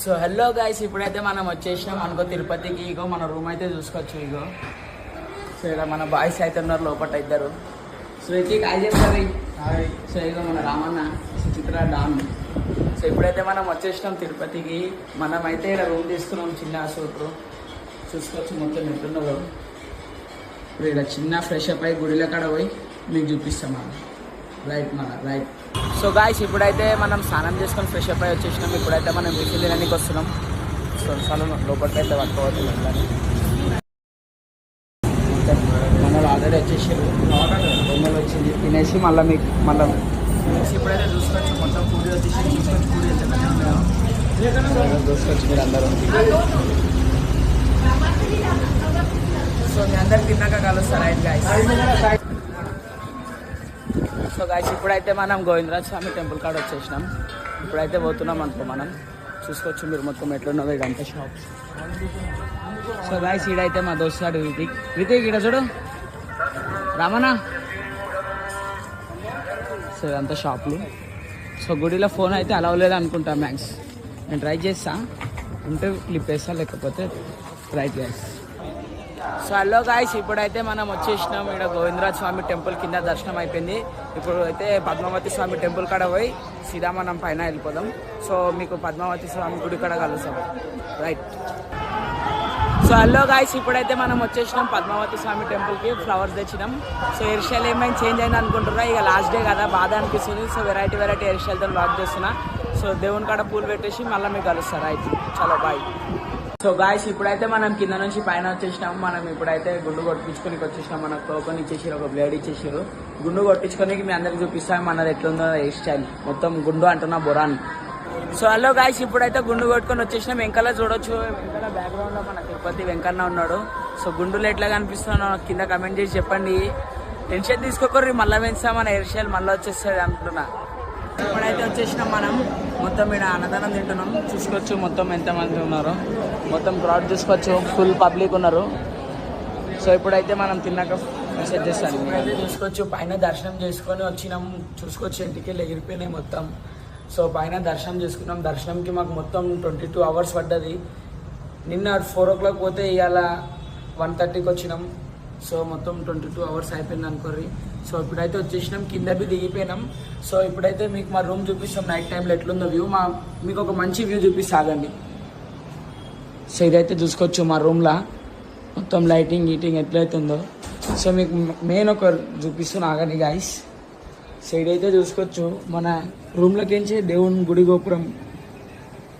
So hello guys, ఇప్పుడైతే మనం వచ్చేసినాం అనుకో తిరుపతికి. ఇగో మన రూమ్ అయితే చూసుకోవచ్చు. ఇగో సో ఇక్కడ మన బాయ్స్ అయితే ఉన్నారు లోపల ఇద్దరు. సో ఇది కాల్ చేస్తారు. సో ఇగో మన రామన్న, సుచిత్ర, డాన్. సో ఇప్పుడైతే మనం వచ్చేసినాం తిరుపతికి. మనం అయితే ఇక్కడ రూమ్ తీసుకున్నాం, చిన్న సూట్ రూమ్ చూసుకోవచ్చు. మొత్తం ఎట్లున్నదో ఇప్పుడు ఇక్కడ చిన్న ఫ్రెష్ అప్ అయ్యి గుడిలో కాడ పోయి మీకు చూపిస్తాం మనం. రైట్. సో గాయ్స్, ఇప్పుడైతే మనం స్నానం చేసుకొని ఫ్రెష్ అప్ అయి వచ్చేసినాం. ఇప్పుడైతే మనం టిఫిన్ తినడానికి వస్తున్నాం. సో సలూన్ లోపలికి అయితే పట్టుకోవచ్చు. మనలు ఆల్రెడీ వచ్చేసారు. బొమ్మలు వచ్చింది తినేసి మళ్ళీ ఇప్పుడైతే చూసుకోవచ్చు. మొత్తం పూరి వచ్చేసి చూసుకోవచ్చు. పూరి చూసుకోవచ్చు మీరు అందరూ. సో మీ అందరు తిన్నాక కలుస్తారు. Right guys. సో గాయ్స్, ఇప్పుడైతే మనం గోవిందరాజ స్వామి టెంపుల్ కాడ వచ్చేసినాం. ఇప్పుడైతే పోతున్నాం అనుకో. మనం చూసుకోవచ్చు మీరు మొత్తం ఎట్లున్నదో ఇదంతా షాప్స్. సో గాయ్స్, ఈడైతే మా దోస్తాడు రితిక్ ఈడ చూడు రమణ. సో ఇదంతా షాపులు. సో గుడిలో ఫోన్ అయితే అలవ్ లేదు అనుకుంటా మ్యాక్స్. నేను ట్రై చేస్తా, ఉంటే క్లిప్ వేస్తా, లేకపోతే ట్రై చేస్తా. సో హలో గాయ్స్, ఇప్పుడైతే మనం వచ్చేసినాం. ఇక్కడ గోవిందరాజ స్వామి టెంపుల్ కింద దర్శనం అయిపోయింది. ఇప్పుడు అయితే పద్మావతి స్వామి టెంపుల్ కాడ పోయి సీదా మనం పైన వెళ్ళిపోదాం. సో మీకు పద్మావతి స్వామి గుడి కాడ కలుస్తాం. రైట్. సో హలో గాయ్స్, ఇప్పుడైతే మనం వచ్చేసినాం పద్మావతి స్వామి టెంపుల్కి. ఫ్లవర్స్ తెచ్చినాం. సో హెయిర్ స్టైల్ ఏమైనా చేంజ్ అయింది అనుకుంటున్నా. ఇక లాస్ట్ డే కదా, బాధ అనిపిస్తుంది. సో వెరైటీ హెయిర్ స్టైల్తో వాక్ చేస్తున్నా. సో దేవుని కాడ పూలు పెట్టేసి మళ్ళీ మీకు కలుస్తారు. రైట్, చలో బాయ్. సో గాయ్స్, ఇప్పుడైతే మనం కింద నుంచి పైన వచ్చేసినాం. మనం ఇప్పుడైతే గుండు కొట్టించుకొని వచ్చేసినాం. మనకు టోకన్ ఇచ్చేసారు, ఒక బ్లేడ్ ఇచ్చేసారు. గుండు కొట్టించుకొని మీ అందరికి చూపిస్తాం మనది ఎట్లుందో హెయిర్ స్టైల్. మొత్తం గుండు అంటున్నా బొరాన్. సో హలో గాయ్స్, ఇప్పుడైతే గుండు కొట్టుకొని వచ్చేసినాం. వెంకల చూడొచ్చు. వెంకల బ్యాక్గ్రౌండ్ లో మన తిరుపతి వెంకన్న ఉన్నాడు. సో గుండులు ఎట్లా కనిపిస్తున్నానో కింద కమెంట్ చేసి చెప్పండి. టెన్షన్ తీసుకోకర్రి, మళ్ళీ పెంచుతా మన హెయిర్ స్టైల్ మళ్ళీ వచ్చేస్తుంది అంటున్నా. ఇప్పుడైతే వచ్చేసినాం మనం. మొత్తం ఇక్కడ అన్నదానం తింటున్నాం. చూసుకోవచ్చు మొత్తం ఎంతమంది ఉన్నారో. మొత్తం క్రౌడ్ చూసుకోవచ్చు, ఫుల్ పబ్లిక్ ఉన్నారు. సో ఇప్పుడైతే మనం తిన్నాక మెసేజ్ చేస్తాను. ఇప్పుడైతే చూసుకోవచ్చు పైన దర్శనం చేసుకొని వచ్చినాం. చూసుకోవచ్చు ఇంటికి ఎగిరిపోయినాయి మొత్తం. సో పైన దర్శనం చేసుకున్నాం. దర్శనంకి మాకు మొత్తం 22 hours పడ్డది. నిన్న 4 o'clock పోతే ఇవాళ 1:30కి వచ్చినాం. సో మొత్తం 22 hours అయిపోయింది అనుకోర్రి. సో ఇప్పుడైతే వచ్చేసినాం, కిందకి దిగిపోయినాం. సో ఇప్పుడైతే మీకు మా రూమ్ చూపిస్తాం. నైట్ టైంలో ఎట్లుందో వ్యూ, మీకు ఒక మంచి వ్యూ చూపిస్తాగండి. సో ఇదైతే చూసుకోవచ్చు మా రూమ్లో మొత్తం లైటింగ్ ఎట్లయితే ఉందో. సో మీకు మెయిన్ ఒక చూపిస్తున్నా ఆగండి గాయ్స్. సో ఇదైతే చూసుకోవచ్చు మన రూమ్లోకి దేవుని గుడి గోపురం